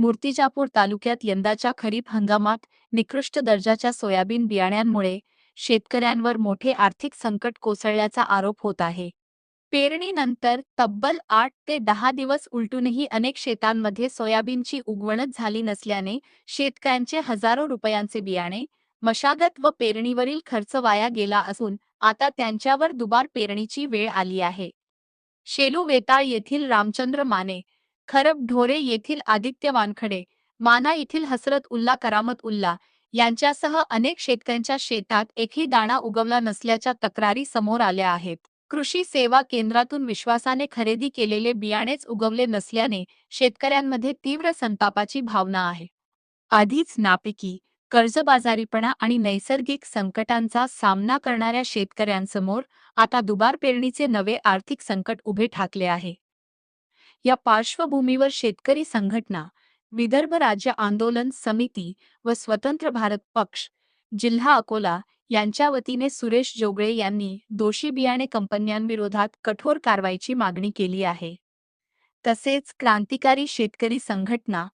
मूर्तिजापूर तालुक्यात यंदाच्या खरीप हंगामात निकृष्ट दर्जाच्या सोयाबीन बियाण्यांमुळे शेतकऱ्यांवर मोठे आर्थिक संकट कोसळल्याचा आरोप होत आहे. पेरणीनंतर तब्बल 8 ते 10 दिवस उलटूनही अनेक शेतांमध्ये सोयाबीनची उगवणच झाली नसल्याने शेतकऱ्यांचे हजारो रुपयांचे बियाणे, मशागत व पेरणीवरील खर्च वाया गेला असून आता त्यांच्यावर दुबार पेरणीची वेळ आली आहे. शेलू वेताळ येथील रामचंद्र माने, खरब ढोरे येथील आदित्य वानखडे, माना येथील हसरत उल्ला करामत उल्ला यांच्यासह अनेक शेतकऱ्यांच्या शेतात एकही दाणा उगवला नसल्याच्या तक्रारी समोर आल्या आहेत. कृषी सेवा केंद्रातून विश्वासाने खरेदी केलेले बियाणेच उगवले नसल्याने शेतकऱ्यांमध्ये तीव्र संतापाची भावना आहे. आधीच नापिकी, कर्जबाजारीपणा आणि नैसर्गिक संकटांचा सामना करणाऱ्या शेतकऱ्यांसमोर आता दुबार पेरणीचे नवे आर्थिक संकट उभे ठाकले आहे. या पार्श्वभूमीवर शेतकरी संघटना, विदर्भ राज्य आंदोलन समिती व स्वतंत्र भारत पक्ष, जिल्हा अकोला यांच्या वतीने सुरेश जोगळे यांनी दोषी बियाणे कंपन्यांविरोधात कठोर कारवाईची मागणी केली आहे. तसेच क्रांतिकारी शेतकरी संघटना,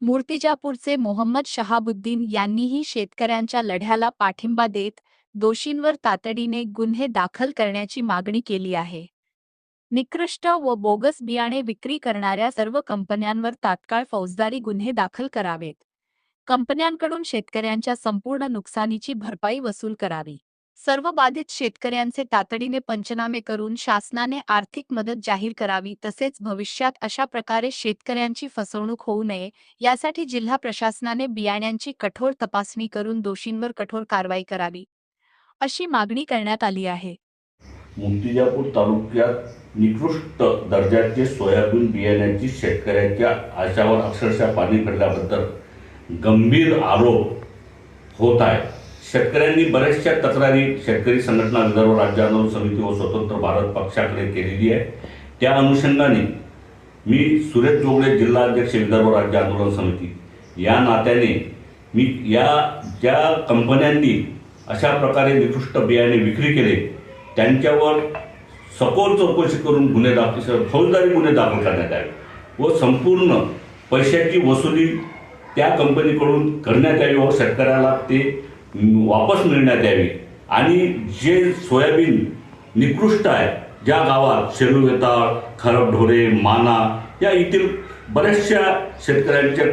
मूर्तिजापूरचे मोहम्मद शहाबुद्दीन यांनीही शेतकऱ्यांच्या लढ्याला पाठिंबा देत दोषींवर तातडीने गुन्हे दाखल करण्याची मागणी केली आहे. निकृष्ट व बोगस बियाणे विक्री करणाऱ्या सर्व कंपन्यांवर तात्काळ फौजदारी गुन्हे दाखल करावेत. कंपन्यांकडून शेतकऱ्यांच्या संपूर्ण नुकसानीची भरपाई वसूल करावी. सर्व बाधित शेतकऱ्यांचे तातडीने पंचनामे करून शासनाने आर्थिक मदत जाहीर करावी. तसेच भविष्यात अशा प्रकारे शेतकऱ्यांची फसवणूक होऊ नये यासाठी जिल्हा प्रशासनाने बियाण्यांची कठोर तपासणी करून दोषींवर कठोर कारवाई करावी, अशी मागणी करण्यात आली आहे. मूर्तिजापूर तालुक्यात निकृष्ट दर्जाचे सोयाबीन बियाण्याची शेतकऱ्यांच्या आशावर अक्षरशः पाणी फिरल्याबद्दल गंभीर आरोप होत आहे. शेतकऱ्यांनी बऱ्याचशा तक्रारी शेतकरी संघटना, विदर्भ राज्य आंदोलन समिती व स्वतंत्र भारत पक्षाकडे केलेली आहे. त्या अनुषंगाने मी सुरेश जोगळे, जिल्हा अध्यक्ष, विदर्भ राज्य आंदोलन समिती या नात्याने मी या ज्या कंपन्यांनी अशा प्रकारे निकृष्ट बियाणे विक्री केले त्यांच्यावर सखोल चौकशी करून फौजदारी गुन्हे दाखल करण्यात यावे व संपूर्ण पैशाची वसुली त्या कंपनीकडून करण्यात यावी व शेतकऱ्याला ते वापस मिळण्यात यावी. आणि जे सोयाबीन निकृष्ट आहे, ज्या गावात शेलू वेताळ, खरब ढोरे, माना या येथील बऱ्याचशा शेतकऱ्यांच्या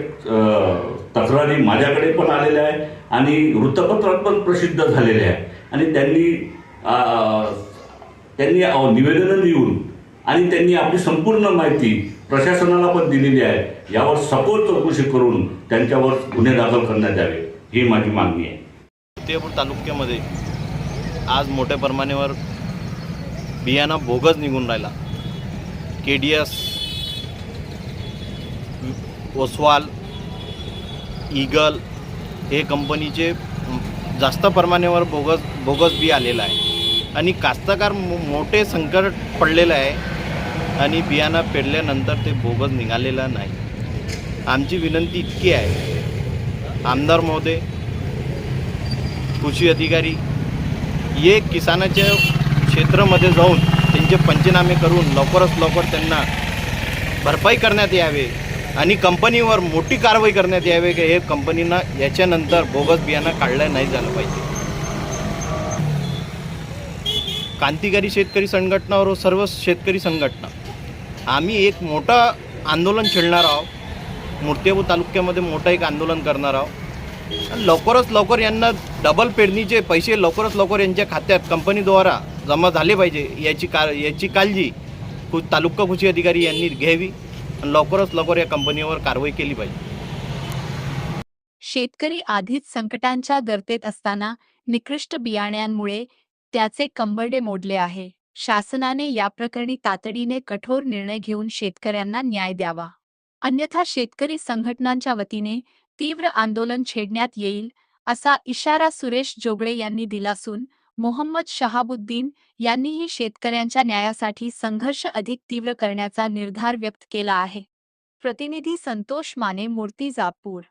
तक्रारी माझ्याकडे पण आलेल्या आहे आणि वृत्तपत्रात पण प्रसिद्ध झालेल्या आहे. आणि त्यांनी निवेदनं लिहून आणि त्यांनी आपली संपूर्ण माहिती प्रशासनाला पण दिलेली आहे. यावर सखोल चौकशी करून त्यांच्यावर गुन्हे दाखल करण्यात यावे, ही माझी मागणी आहे. मूर्तिजापूर तालुक्यामध्ये आज मोठ्या प्रमाणावर बियाणं बोगस निघून राहिला. KDS, ओसवाल, ईगल हे कंपनीचे जास्त प्रमाणावर बोगस बी आलेलं आहे आणि कास्तकार मोठे संकट पडलेलं आहे आणि बियाणं पेरल्यानंतर ते बोगस निघालेलं नाही. आमची विनंती इतकी आहे, आमदार महोदय, कृषी अधिकारी हे किसानाच्या क्षेत्रामध्ये जाऊन त्यांचे पंचनामे करून लवकरात लवकर त्यांना भरपाई करण्यात यावे आणि कंपनीवर मोठी कारवाई करण्यात यावी की हे कंपनीनं याच्यानंतर बोगस बियाणं काढलं नाही झालं पाहिजे. क्रांतिकारी शेतकरी संघटना व सर्व शेतकरी संघटना आम्ही एक मोठा आंदोलन छेडणार आहोत. मूर्तिजापूर तालुक्यामध्ये मोठं एक आंदोलन करणार आहोत आणि लवकरात लवकर यांना डबल पेरणीचे पैसे लवकरात लवकर यांच्या खात्यात कंपनीद्वारा जमा झाले पाहिजे याची काळजी तालुका कृषी अधिकारी यांनी घ्यावी आणि लवकरात लवकर या कंपनीवर कारवाई केली पाहिजे. शेतकरी आधीच संकटांच्या गर्तेत असताना निकृष्ट बियाण्यांमुळे त्याचे कंबरडे मोडले आहे. शासनाने या प्रकरणी तातडीने कठोर निर्णय घेऊन शेतकऱ्यांना न्याय द्यावा, अन्यथा शेतकरी संघटनांच्या वतीने तीव्र आंदोलन छेडण्यात येईल, असा इशारा सुरेश जोगळे यांनी दिला असून मोहम्मद शहाबुद्दीन यांनीही शेतकऱ्यांच्या न्यायासाठी संघर्ष अधिक तीव्र करण्याचा निर्धार व्यक्त केला आहे. प्रतिनिधी संतोष माने, मूर्तिजापूर.